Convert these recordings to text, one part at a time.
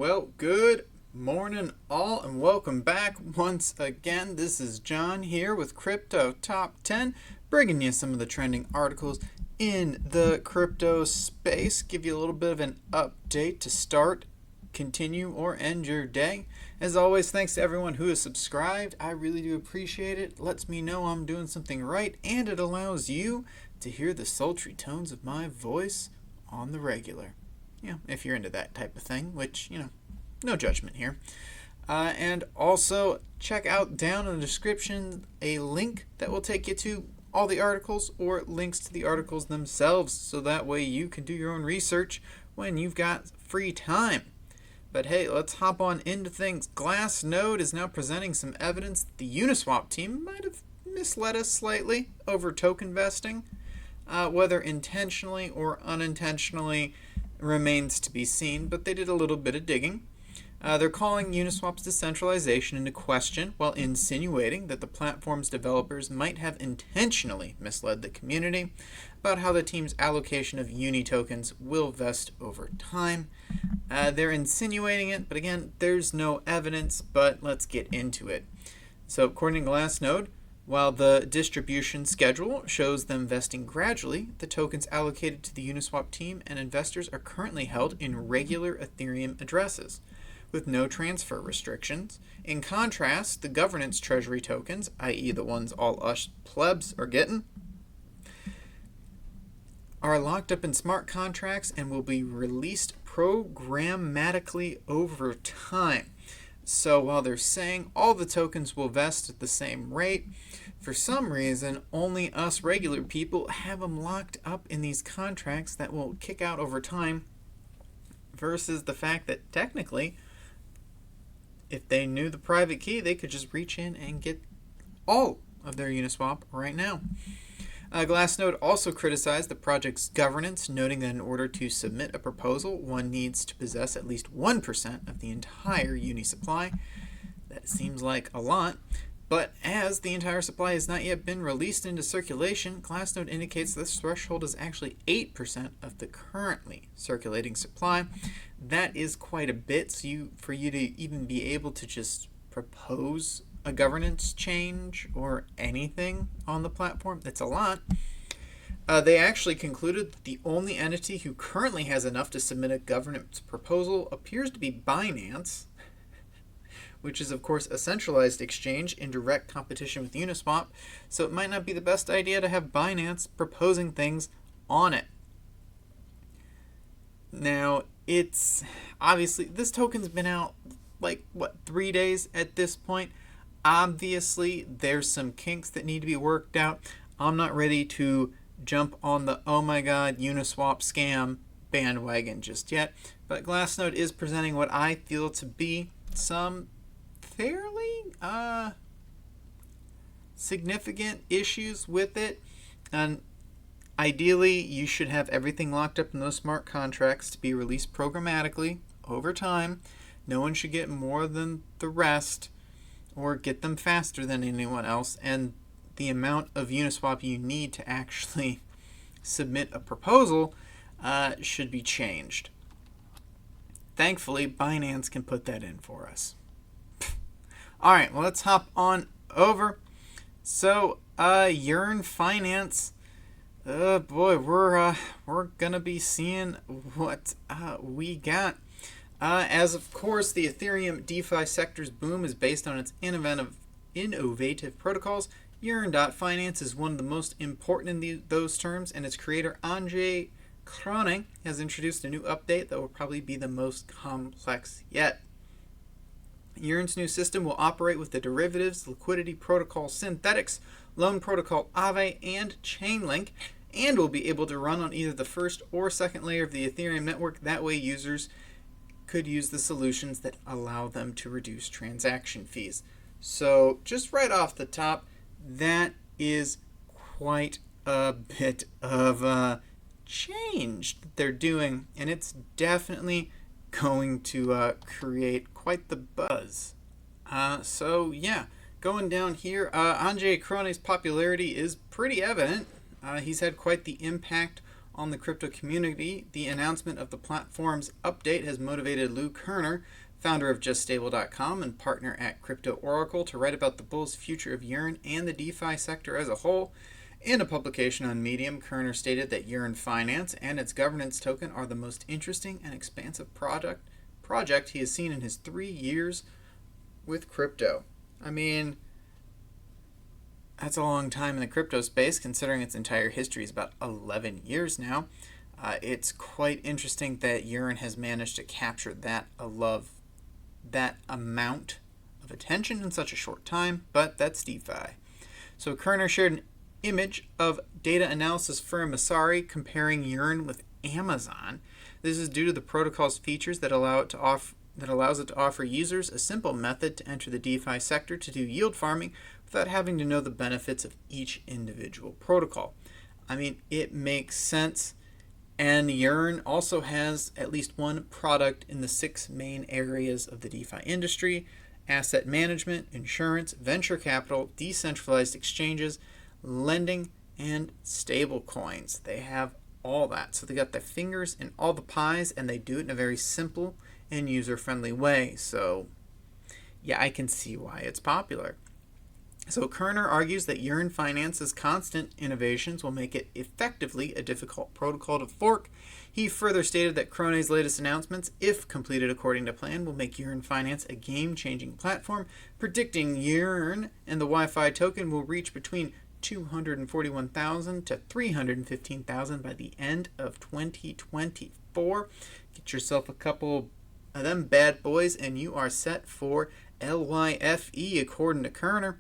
Well, good morning all and welcome back once again. This is John here with Crypto Top 10, bringing you some of the trending articles in the crypto space. Give you a little bit of an update to start, continue, or end your day. As always, thanks to everyone who has subscribed. I really do appreciate it. It lets me know I'm doing something right, and it allows you to hear the sultry tones of my voice on the regular. If you're into that type of thing, which, no judgment here. And also check out down in the description a link that will take you to all the articles or links to the articles themselves, so that way you can do your own research when you've got free time. But hey, let's hop on into things. Glassnode is now presenting some evidence that the Uniswap team might have misled us slightly over token vesting. Whether intentionally or unintentionally remains to be seen, but they did a little bit of digging. They're calling Uniswap's decentralization into question while insinuating that the platform's developers might have intentionally misled the community about how the team's allocation of Uni tokens will vest over time. They're insinuating it, but again, there's no evidence, but let's get into it. So according to Glassnode, while the distribution schedule shows them vesting gradually, the tokens allocated to the Uniswap team and investors are currently held in regular Ethereum addresses, with no transfer restrictions. In contrast, the governance treasury tokens, i.e. the ones all us plebs are getting, are locked up in smart contracts and will be released programmatically over time. So while they're saying all the tokens will vest at the same rate, for some reason, only us regular people have them locked up in these contracts that will kick out over time, versus the fact that technically, if they knew the private key, they could just reach in and get all of their Uniswap right now. Glassnode also criticized the project's governance, noting that in order to submit a proposal, one needs to possess at least 1% of the entire Uni supply. That seems like a lot, but as the entire supply has not yet been released into circulation, Glassnode indicates this threshold is actually 8% of the currently circulating supply. That is quite a bit, so for you to even be able to just propose a governance change or anything on the platform, that's a lot. They actually concluded that the only entity who currently has enough to submit a governance proposal appears to be Binance, which is of course a centralized exchange in direct competition with Uniswap, so it might not be the best idea to have Binance proposing things on it. Now, it's obviously, this token's been out 3 days at this point. Obviously, there's some kinks that need to be worked out. I'm not ready to jump on the oh my god Uniswap scam bandwagon just yet, but Glassnode is presenting what I feel to be some fairly significant issues with it. And ideally, you should have everything locked up in those smart contracts to be released programmatically over time. No one should get more than the rest or get them faster than anyone else, and the amount of Uniswap you need to actually submit a proposal should be changed. Thankfully, Binance can put that in for us. All right, well, let's hop on over. So, Yearn.Finance, boy, we're gonna be seeing what we got. As of course, the Ethereum DeFi sector's boom is based on its innovative protocols. Yearn.Finance is one of the most important in those terms, and its creator, Anchorage Loads Up, has introduced a new update that will probably be the most complex yet. Yearn's new system will operate with the derivatives, liquidity protocol Synthetics, loan protocol Aave, and Chainlink, and will be able to run on either the first or second layer of the Ethereum network. That way users could use the solutions that allow them to reduce transaction fees. So just right off the top, that is quite a bit of a change that they're doing, and it's definitely going to create quite the buzz. So yeah, going down here, Anchorage Loads Up's popularity is pretty evident. He's had quite the impact on the crypto community, the announcement of the platform's update has motivated Lou Kerner, founder of JustStable.com and partner at Crypto Oracle, to write about the bull's future of Yearn and the DeFi sector as a whole. In a publication on Medium, Kerner stated that Yearn.Finance and its governance token are the most interesting and expansive project he has seen in his 3 years with crypto. I mean, that's a long time in the crypto space, considering its entire history is about 11 years now. It's quite interesting that Yearn has managed to capture that amount of attention in such a short time, but that's DeFi. So Kerner shared an image of data analysis firm Masari comparing Yearn with Amazon. This is due to the protocol's features that allows it to offer users a simple method to enter the DeFi sector to do yield farming without having to know the benefits of each individual protocol. I mean, it makes sense. And Yearn also has at least one product in the 6 main areas of the DeFi industry: asset management, insurance, venture capital, decentralized exchanges, lending, and stable coins. They have all that. So they got their fingers in all the pies, and they do it in a very simple and user-friendly way. So yeah, I can see why it's popular. So Kerner argues that Yearn.Finance's constant innovations will make it effectively a difficult protocol to fork. He further stated that Krone's latest announcements, if completed according to plan, will make Yearn.Finance a game-changing platform, predicting Yearn and the YFI token will reach between 241,000 to 315,000 by the end of 2024. Get yourself a couple of them bad boys and you are set for LYFE, according to Kerner.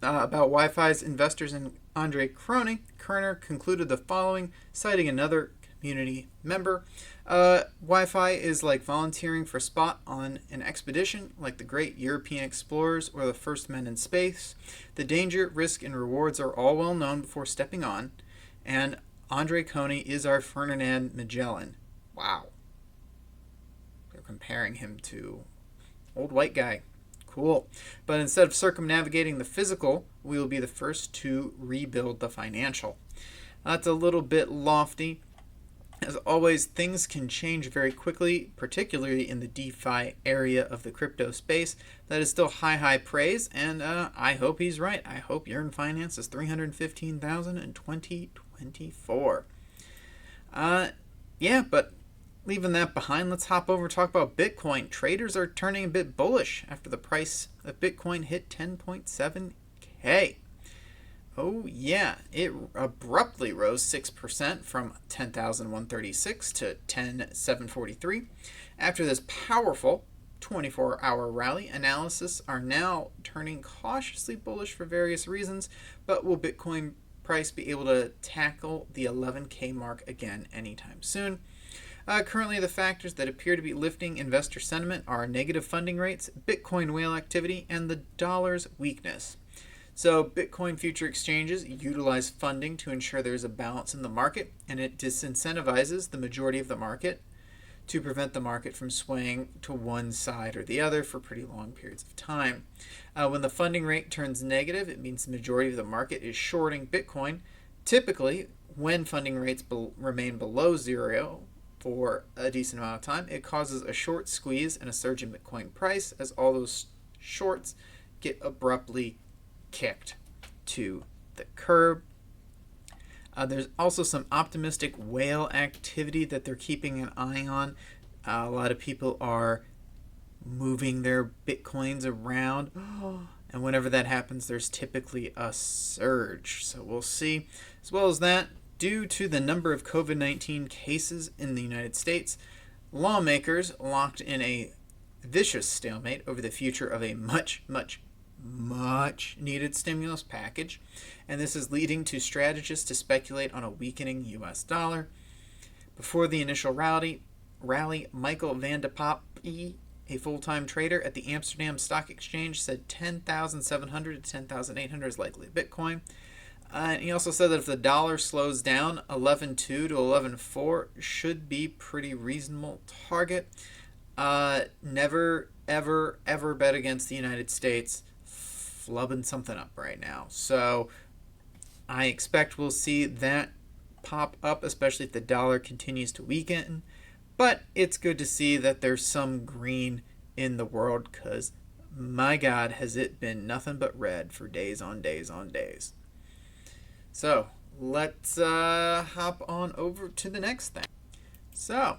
About YFI's investors and Andre Krone, Kerner concluded the following, citing another community member. YFI is like volunteering for a spot on an expedition, like the great European explorers or the first men in space. The danger, risk, and rewards are all well known before stepping on, and Andre Krone is our Ferdinand Magellan. Wow. They're comparing him to old white guy. Cool. But instead of circumnavigating the physical, we will be the first to rebuild the financial. That's a little bit lofty. As always, things can change very quickly, particularly in the DeFi area of the crypto space. That is still high praise, and I hope he's right. I hope Yearn.Finance is 315,000 in 2024. Yeah, but leaving that behind, let's hop over and talk about Bitcoin. Traders are turning a bit bullish after the price of Bitcoin hit 10.7K. Oh yeah, it abruptly rose 6% from 10,136 to 10,743. After this powerful 24-hour rally, analysts are now turning cautiously bullish for various reasons, but will Bitcoin price be able to tackle the 11K mark again anytime soon? Currently, the factors that appear to be lifting investor sentiment are negative funding rates, Bitcoin whale activity, and the dollar's weakness. So Bitcoin future exchanges utilize funding to ensure there is a balance in the market, and it disincentivizes the majority of the market to prevent the market from swaying to one side or the other for pretty long periods of time. When the funding rate turns negative, it means the majority of the market is shorting Bitcoin. Typically, when funding rates remain below zero for a decent amount of time, it causes a short squeeze and a surge in Bitcoin price as all those shorts get abruptly kicked to the curb. There's also some optimistic whale activity that they're keeping an eye on. A lot of people are moving their Bitcoins around, and whenever that happens, there's typically a surge. So we'll see. As well as that, due to the number of COVID-19 cases in the United States, lawmakers locked in a vicious stalemate over the future of a much needed stimulus package, and this is leading to strategists to speculate on a weakening US dollar. Before the initial rally, Michael van de Poppy, a full-time trader at the Amsterdam Stock Exchange, said 10,700 to 10,800 is likely Bitcoin. And he also said that if the dollar slows down, 11.2 to 11.4 should be pretty reasonable target. Never, ever bet against the United States. Flubbing something up right now. So I expect we'll see that pop up, especially if the dollar continues to weaken. But it's good to see that there's some green in the world, because my God, has it been nothing but red for days on days on days. So let's hop on over to the next thing. So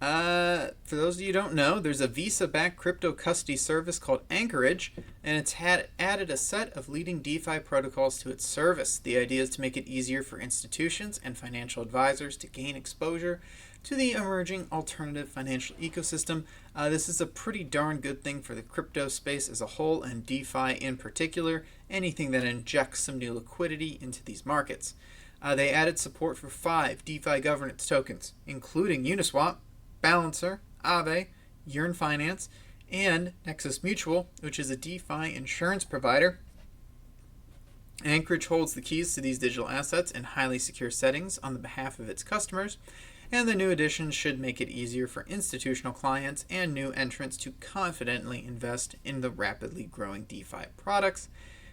for those of you who don't know, there's a Visa-backed crypto custody service called Anchorage, and it's had added a set of leading DeFi protocols to its service. The idea is to make it easier for institutions and financial advisors to gain exposure to the emerging alternative financial ecosystem. This is a pretty darn good thing for the crypto space as a whole, and DeFi in particular, anything that injects some new liquidity into these markets. They added support for 5 DeFi governance tokens, including Uniswap, Balancer, Aave, Yearn.Finance, and Nexus Mutual, which is a DeFi insurance provider. Anchorage holds the keys to these digital assets in highly secure settings on the behalf of its customers, and the new additions should make it easier for institutional clients and new entrants to confidently invest in the rapidly growing DeFi products.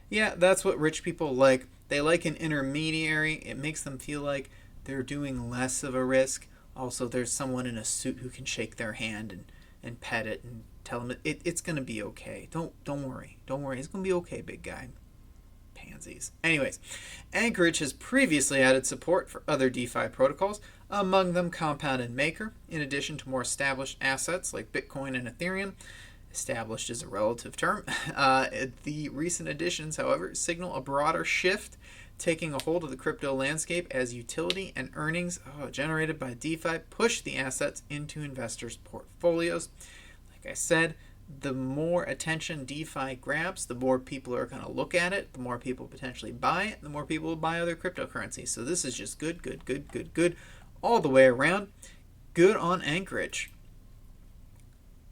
Yeah, that's what rich people like. They like an intermediary. It makes them feel like they're doing less of a risk. Also, there's someone in a suit who can shake their hand and pet it and tell them it's going to be okay. Don't worry. Don't worry. It's going to be okay, big guy. Pansies. Anyways, Anchorage has previously added support for other DeFi protocols, among them Compound and Maker, in addition to more established assets like Bitcoin and Ethereum. Established is a relative term. The recent additions, however, signal a broader shift taking a hold of the crypto landscape as utility and earnings generated by DeFi push the assets into investors' portfolios. Like I said, the more attention DeFi grabs, the more people are going to look at it, the more people potentially buy it, the more people will buy other cryptocurrencies. So this is just good all the way around. Good on Anchorage.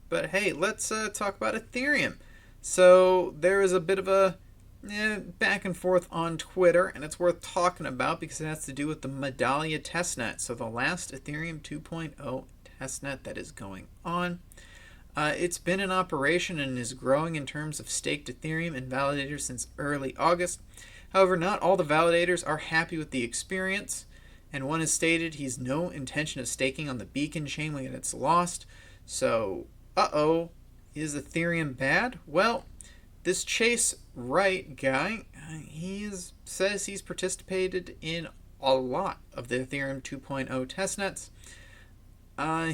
But hey, let's talk about Ethereum. So there is a bit of a back and forth on Twitter, and it's worth talking about because it has to do with the Medallia testnet. So the last Ethereum 2.0 testnet that is going on. It's been in operation and is growing in terms of staked Ethereum and validators since early August. However, not all the validators are happy with the experience, and one has stated he's no intention of staking on the beacon chain when it's lost. So, is Ethereum bad? Well, this Chase Wright guy, says he's participated in a lot of the Ethereum 2.0 testnets.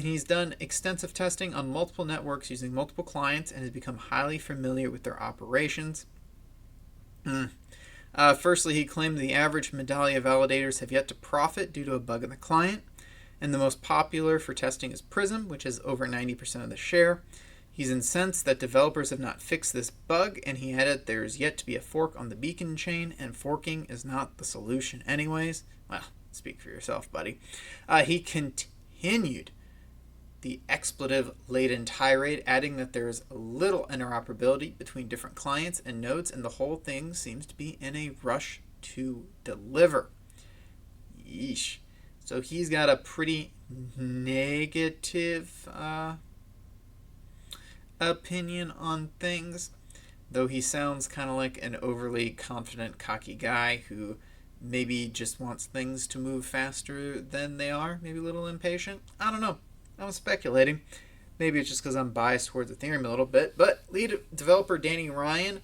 He's done extensive testing on multiple networks using multiple clients and has become highly familiar with their operations. Firstly, he claimed the average Medallia validators have yet to profit due to a bug in the client, and the most popular for testing is Prism, which has over 90% of the share. He's incensed that developers have not fixed this bug, and he added there's yet to be a fork on the beacon chain, and forking is not the solution anyways. Well, speak for yourself, buddy. He continued the expletive-laden tirade, adding that there is little interoperability between different clients and nodes, and the whole thing seems to be in a rush to deliver. Yeesh. So he's got a pretty negative opinion on things, though he sounds kind of like an overly confident, cocky guy who maybe just wants things to move faster than they are, maybe a little impatient. I don't know. I'm speculating. Maybe it's just because I'm biased towards Ethereum a little bit, but lead developer Danny Ryan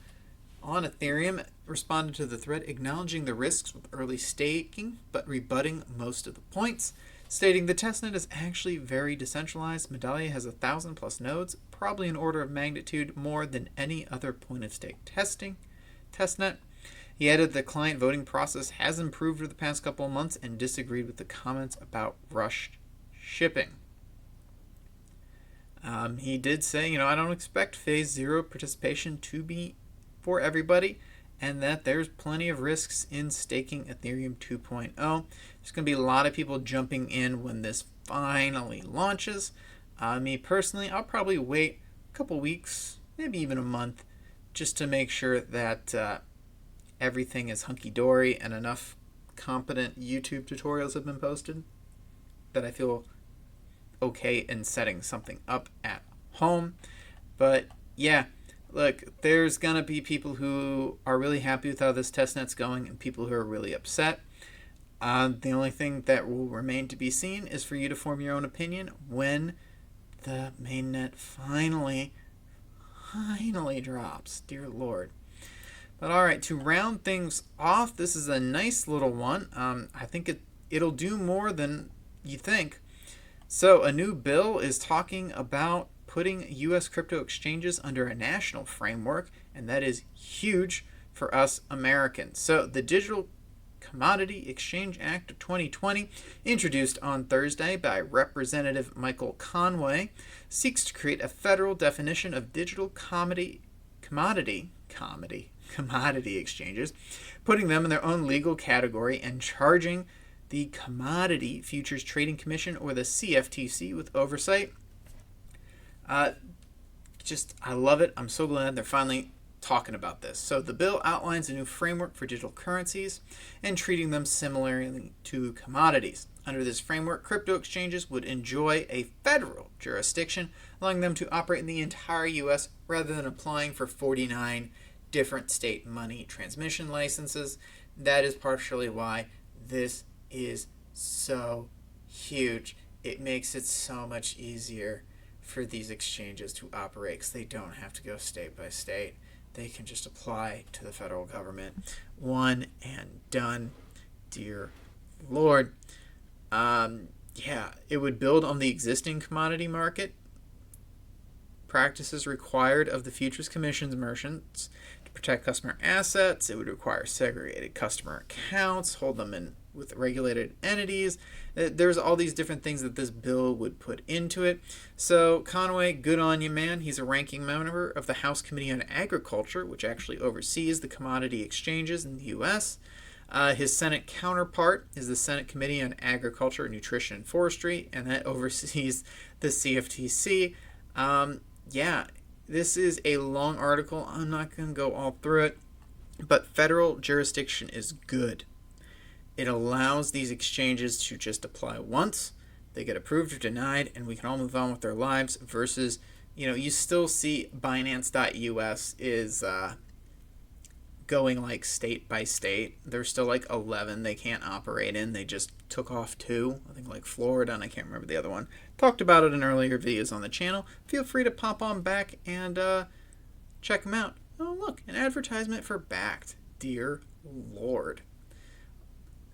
on Ethereum responded to the thread acknowledging the risks with early staking, but rebutting most of the points, stating the testnet is actually very decentralized. Medallia has 1,000+ nodes, probably an order of magnitude more than any other point-of-stake testnet. He added the client voting process has improved over the past couple of months and disagreed with the comments about rushed shipping. He did say, I don't expect phase 0 participation to be for everybody, and that there's plenty of risks in staking Ethereum 2.0. There's going to be a lot of people jumping in when this finally launches. Me personally, I'll probably wait a couple weeks, maybe even a month, just to make sure that everything is hunky-dory and enough competent YouTube tutorials have been posted that I feel okay in setting something up at home. But yeah, look, there's gonna be people who are really happy with how this testnet's going and people who are really upset. The only thing that will remain to be seen is for you to form your own opinion when the mainnet finally drops. Dear Lord. But all right, to round things off, this is a nice little one. I think it'll do more than you think. So a new bill is talking about putting U.S. crypto exchanges under a national framework, and that is huge for us Americans. So the Digital Commodity Exchange Act of 2020, introduced on Thursday by Representative Michael Conway, seeks to create a federal definition of digital commodity exchanges, putting them in their own legal category and charging the Commodity Futures Trading Commission, or the CFTC, with oversight. I love it. I'm so glad they're finally talking about this. So the bill outlines a new framework for digital currencies and treating them similarly to commodities. Under this framework, crypto exchanges would enjoy a federal jurisdiction, allowing them to operate in the entire U.S. rather than applying for 49 different state money transmission licenses. That is partially why this is so huge. It makes it so much easier for these exchanges to operate because they don't have to go state by state. They can just apply to the federal government. One and done. Dear Lord. It would build on the existing commodity market practices required of the Futures Commission's merchants to protect customer assets. It would require segregated customer accounts, hold them in with regulated entities. There's all these different things that this bill would put into it. So Conway, good on you, man. He's a ranking member of the House Committee on Agriculture, which actually oversees the commodity exchanges in the U.S. His Senate counterpart is the Senate Committee on Agriculture, Nutrition, and Forestry, and that oversees the CFTC. This is a long article. I'm not going to go all through it, but federal jurisdiction is good. It allows these exchanges to just apply once, they get approved or denied, and we can all move on with their lives, versus, you still see Binance.us is going like state by state. There's still like 11 they can't operate in. They just took off 2, I think like Florida, and I can't remember the other one. Talked about it in earlier videos on the channel. Feel free to pop on back and check them out. Oh, look, an advertisement for Backed. Dear Lord.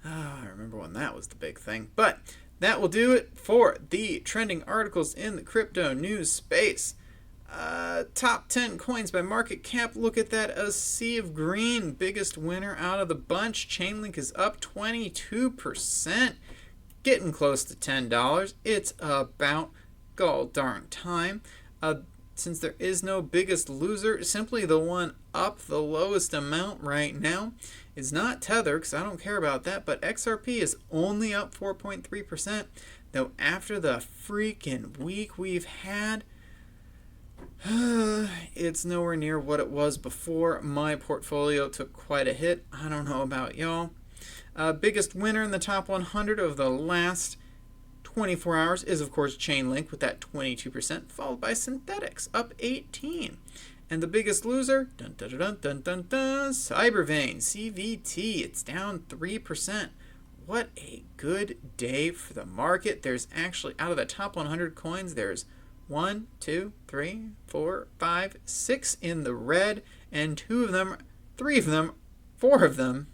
I remember when that was the big thing. But that will do it for the trending articles in the crypto news space. Top 10 coins by market cap. Look at that. A sea of green. Biggest winner out of the bunch. Chainlink is up 22%. Getting close to $10. It's about gall darn time. Since there is no biggest loser, simply the one up the lowest amount right now is not Tether, because I don't care about that, but XRP is only up 4.3%, though after the freaking week we've had, it's nowhere near what it was before. My portfolio took quite a hit. I don't know about y'all. Biggest winner in the top 100 of the last 24 hours is, of course, Chainlink with that 22%, followed by Synthetics, up 18%. And the biggest loser, Cybervein, CVT, it's down 3%. What a good day for the market. There's actually, out of the top 100 coins, there's 1, 2, 3, 4, 5, 6 in the red, and 4 of them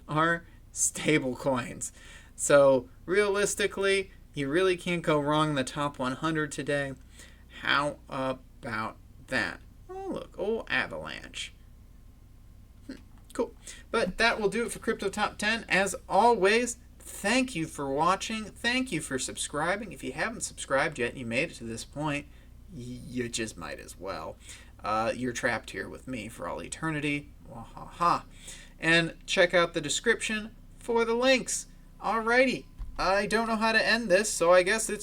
are stable coins. So realistically, you really can't go wrong in the top 100 today. How about that? Oh, look, old Avalanche. Cool. But that will do it for Crypto Top 10. As always, thank you for watching. Thank you for subscribing. If you haven't subscribed yet and you made it to this point, you just might as well. You're trapped here with me for all eternity. Wahaha. And check out the description for the links. Alrighty. I don't know how to end this, so I guess it's